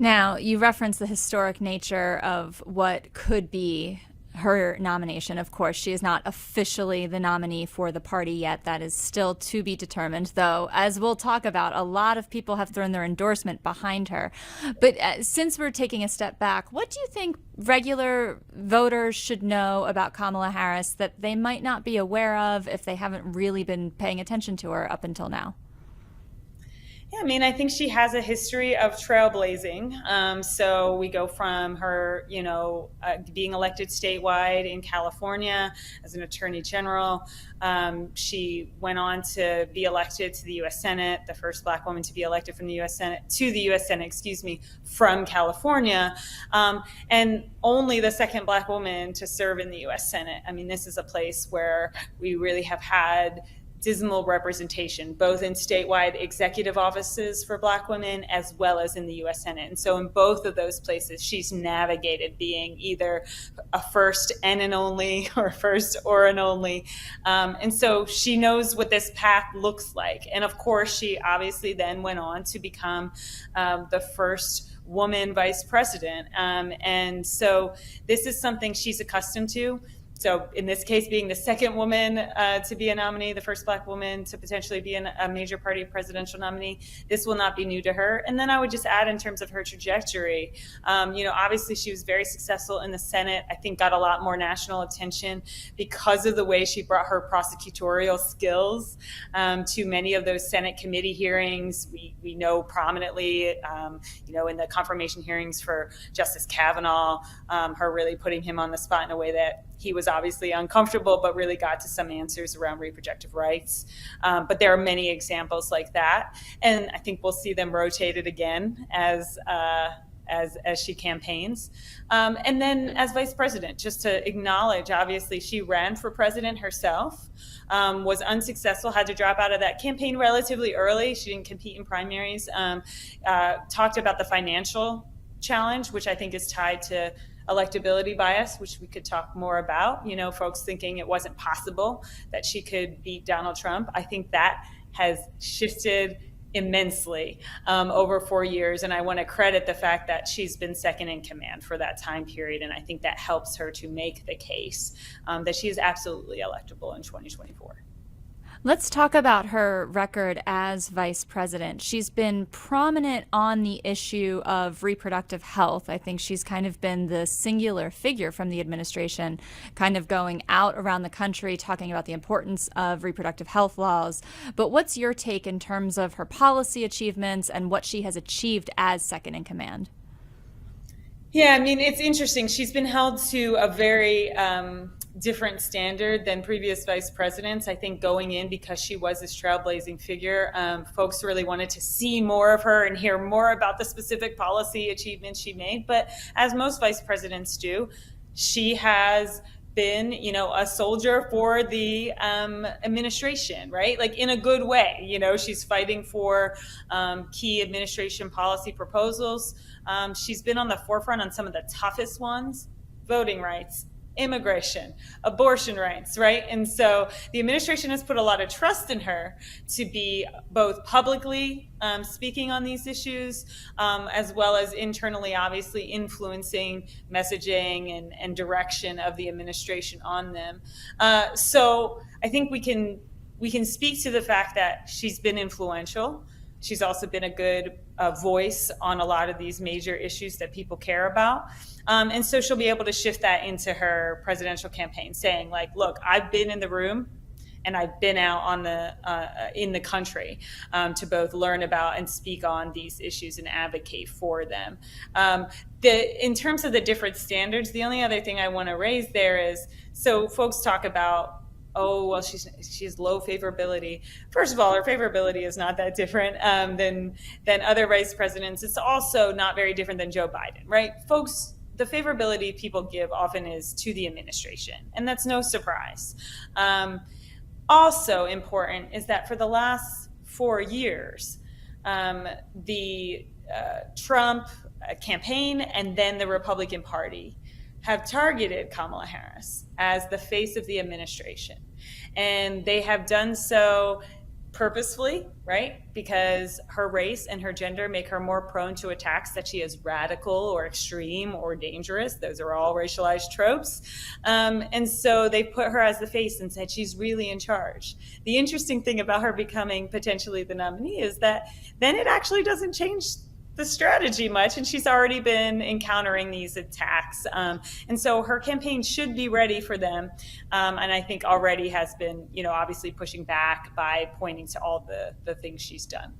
Now, you reference the historic nature of what could be her nomination. Of course, she is not officially the nominee for the party yet. That is still to be determined, though, as we'll talk about, a lot of people have thrown their endorsement behind her. But since we're taking a step back, what do you think regular voters should know about Kamala Harris that they might not be aware of if they haven't really been paying attention to her up until now? Yeah, I mean, I think she has a history of trailblazing. So we go from her, being elected statewide in California as an attorney general. She went on to be elected to the U.S. Senate, the first Black woman to be elected from the U.S. Senate to the U.S. Senate, from California, and only the second Black woman to serve in the U.S. Senate. I mean, this is a place where we really have had dismal representation, both in statewide executive offices for Black women as well as in the U.S. Senate. And so in both of those places, she's navigated being either a first and an only or first or an only. And so she knows what this path looks like. And of course, she obviously then went on to become the first woman vice president. And so this is something she's accustomed to. So in this case, being the second woman to be a nominee, the first Black woman to potentially be a major party presidential nominee, this will not be new to her. And then I would just add, in terms of her trajectory, obviously she was very successful in the Senate. I think got a lot more national attention because of the way she brought her prosecutorial skills to many of those Senate committee hearings. We know prominently, in the confirmation hearings for Justice Kavanaugh, her really putting him on the spot in a way that he was obviously uncomfortable, but really got to some answers around reproductive rights. But there are many examples like that. And I think we'll see them rotated again as she campaigns. And then as vice president, just to acknowledge, obviously, she ran for president herself, was unsuccessful, had to drop out of that campaign relatively early. She didn't compete in primaries. Talked about the financial challenge, which I think is tied to electability bias, which we could talk more about, folks thinking it wasn't possible that she could beat Donald Trump. I think that has shifted immensely over 4 years. And I want to credit the fact that she's been second in command for that time period. And I think that helps her to make the case that she is absolutely electable in 2024. Let's talk about her record as vice president. She's been prominent on the issue of reproductive health. I think she's kind of been the singular figure from the administration, kind of going out around the country talking about the importance of reproductive health laws. But what's your take in terms of her policy achievements and what she has achieved as second in command? Yeah, I mean, it's interesting. She's been held to a very different standard than previous vice presidents. I think going in, because she was this trailblazing figure, folks really wanted to see more of her and hear more about the specific policy achievements she made. But as most vice presidents do, she has been, a soldier for the administration, right? Like in a good way. She's fighting for key administration policy proposals. She's been on the forefront on some of the toughest ones: voting rights, immigration, abortion rights, right? And so the administration has put a lot of trust in her to be both publicly speaking on these issues, as well as internally, obviously, influencing messaging and direction of the administration on them. So I think we can speak to the fact that she's been influential. She's also been a good voice on a lot of these major issues that people care about. And so she'll be able to shift that into her presidential campaign, saying, like, look, I've been in the room and I've been out on in the country to both learn about and speak on these issues and advocate for them. In terms of the different standards, the only other thing I want to raise there is, so folks talk about, oh, well, she has low favorability. First of all, her favorability is not that different than other vice presidents. It's also not very different than Joe Biden, right? Folks, the favorability people give often is to the administration, and that's no surprise. Also important is that for the last 4 years, the Trump campaign and then the Republican Party have targeted Kamala Harris as the face of the administration. And they have done so purposefully, right? Because her race and her gender make her more prone to attacks that she is radical or extreme or dangerous. Those are all racialized tropes. And so they put her as the face and said she's really in charge. The interesting thing about her becoming potentially the nominee is that then it actually doesn't change the strategy much, and she's already been encountering these attacks. And so her campaign should be ready for them. And I think already has been, obviously pushing back by pointing to all the things she's done.